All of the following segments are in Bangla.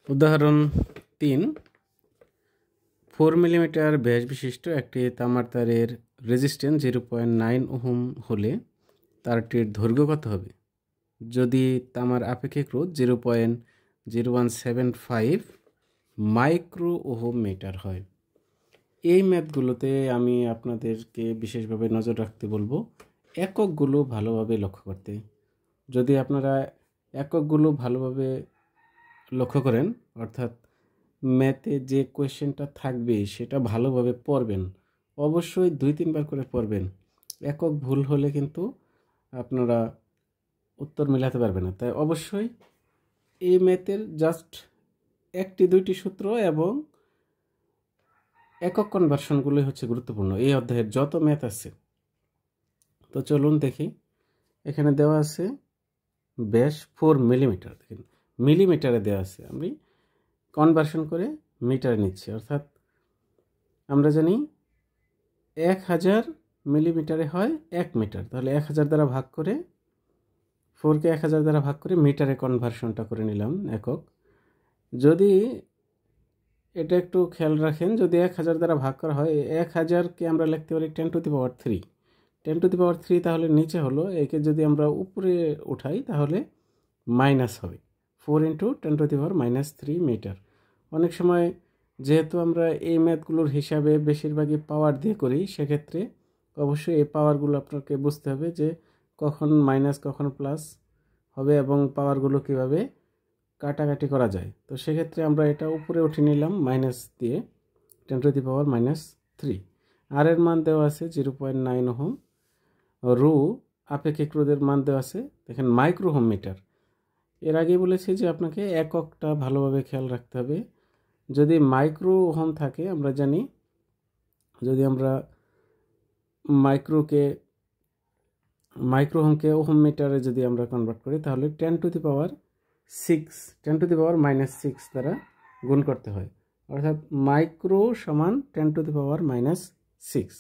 উদাহরণ ৩ 4 মিলিমিটার ব্যাস বিশিষ্ট একটি তামার তারের রেজিস্ট্যান্স 0.9 ওহম হলে তারটির দৈর্ঘ্য কত হবে যদি তামার আপেক্ষিক রোধ 0.0175 মাইক্রো ওহম মিটার হয়। এই ম্যাথগুলোতে আমি আপনাদেরকে বিশেষভাবে নজর রাখতে বলবো এককগুলো ভালোভাবে লক্ষ্য করতে। যদি আপনারা এককগুলো ভালোভাবে লক্ষ্য করেন, অর্থাৎ ম্যাথে যে কোয়েশ্চেনটা থাকবে সেটা ভালোভাবে পড়বেন, অবশ্যই 2-3 বার করে পড়বেন। একক ভুল হলে কিন্তু আপনারা উত্তর মেলাতে পারবেন না। তাই অবশ্যই এই ম্যাথের জাস্ট 1-2টি সূত্র এবং একক কনভার্সনগুলোই হচ্ছে গুরুত্বপূর্ণ এই অধ্যায়ের যত ম্যাথ আছে। তো চলুন দেখি। এখানে দেওয়া আছে ব্যাস 4 মিলিমিটার, দেখেন মিলিমিটারে দেওয়া আছে, আমি কনভার্সন করে মিটার নিচ্ছি। অর্থাৎ আমরা জানি 1000 মিলিমিটারে হয় 1 মিটার, তাহলে 1000 দ্বারা ভাগ করে 4কে 1000 দ্বারা ভাগ করে মিটারে কনভার্সনটা করে নিলাম একক। যদি এটা একটু খেয়াল রাখেন, যদি 1000 দ্বারা ভাগ করা হয় 1000কে আমরা লিখতে পারি 10 to the power 3, 10 to the power 3, তাহলে নিচে হলো, একে যদি আমরা উপরে উঠাই তাহলে মাইনাস হবে 4 into 10 to the power -3 metre. অনেক সময় যেহেতু আমরা এই ম্যাথগুলোর হিসাবে বেশিরভাগই পাওয়ার দিয়ে করি, সেক্ষেত্রে অবশ্যই এই পাওয়ারগুলো আপনাকে বুঝতে হবে যে কখন মাইনাস কখন প্লাস হবে এবং পাওয়ারগুলো কিভাবে কাটাকাটি করা যায়। তো সেক্ষেত্রে আমরা এটা উপরে উঠিয়ে নিলাম মাইনাস দিয়ে 10 টু দি পাওয়ার -3। আর এর মান দেওয়া আছে 0.9 ওহম। রু আপেক্ষিক রোধের মান দেওয়া আছে দেখেন মাইক্রো ওহম মিটার। এর আগে বলেছি যে আপনাকে এককটা ভালোভাবে খেয়াল রাখতে হবে। যদি মাইক্রো ওহম থাকে, আমরা জানি যদি আমরা মাইক্রো ওহমকে ওহম মিটারে যদি আমরা কনভার্ট করি তাহলে 10 টু দি পাওয়ার -6 দ্বারা গুণ করতে হয়। অর্থাৎ মাইক্রো সমান 10 টু দি পাওয়ার -6।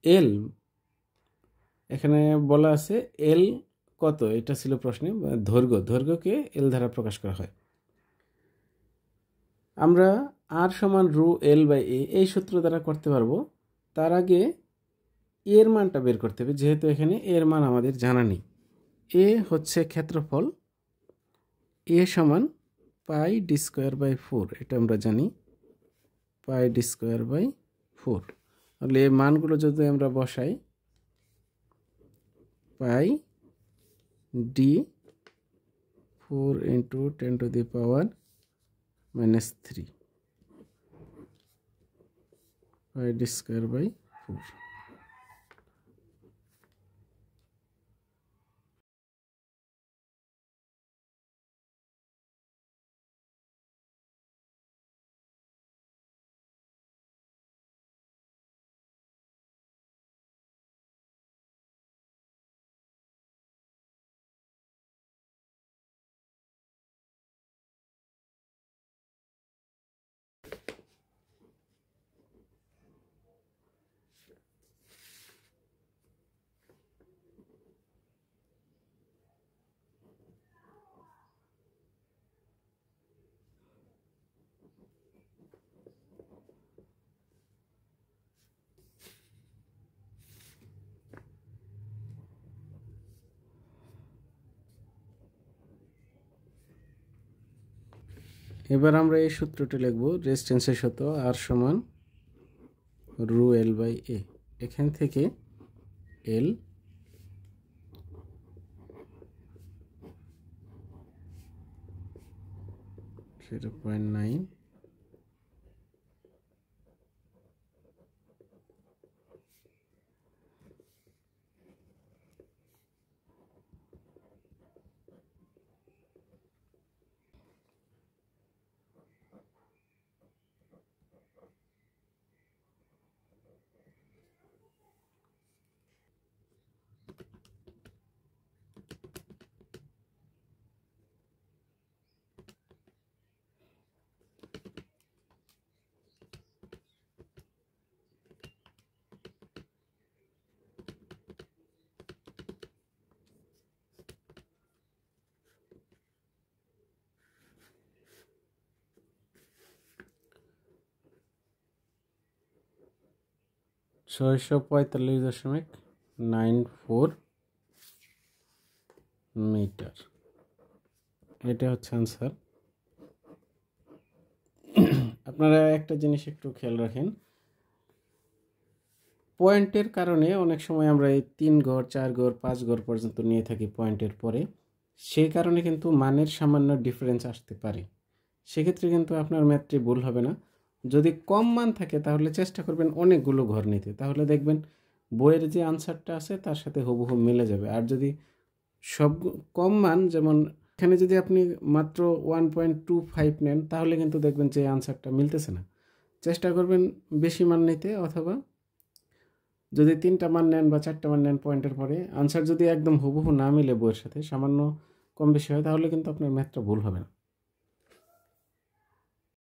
এল এখানে বলা আছে, এল কত, এটা ছিল প্রশ্নে। দৈর্ঘ্যকে এল দ্বারা প্রকাশ করা হয়। আমরা আর সমান রু এল বাই এ এই সূত্র দ্বারা করতে পারবো। তার আগে এর মানটা বের করতে হবে, যেহেতু এখানে এর মান আমাদের জানা নেই। এ হচ্ছে ক্ষেত্রফল, এ সমান পাই ডি স্কোয়ার বাই 4, এটা আমরা জানি, পাই ডি স্কোয়ার বাই 4। তাহলে এই মানগুলো যদি আমরা বসাই, pi D 4 into 10 to the power -3 pi D square by 4। এবার আমরা এই সূত্রটি লিখব, রেজিস্ট্যান্সের সূত্র আর সমান রু এল বাই এ। এখান থেকে এল -0.9, 645.94 মিটার, এটা হচ্ছে আনসার। আপনারা একটা জিনিস একটু খেয়াল রাখেন, পয়েন্টের কারণে অনেক সময় আমরা এই 3 ঘর 4 ঘর 5 ঘর পর্যন্ত নিয়ে থাকি পয়েন্টের পরে, সেই কারণে কিন্তু মানের সামান্য ডিফারেন্স আসতে পারে। সেক্ষেত্রে কিন্তু আপনার ম্যাথটি ভুল হবে না। যদি কম মান থাকে তাহলে চেষ্টা করবেন অনেকগুলো ঘর নিতে, তাহলে দেখবেন বইয়ের যে আনসারটা আছে তার সাথে হুবহু মিলে যাবে। আর যদি সব কম মান, যেমন এখানে যদি আপনি মাত্র 1.25 নেন তাহলে কিন্তু দেখবেন যে আনসারটা মিলতেছে না। চেষ্টা করবেন বেশি মান নিতে, অথবা যদি 3টা মান নেন বা 4টা মান নেন পয়েন্টের পরে, আনসার যদি একদম হুবহু না মিলে বইয়ের সাথে সামান্য কম বেশি হয় তাহলে কিন্তু আপনার ম্যাথটা ভুল হবে না।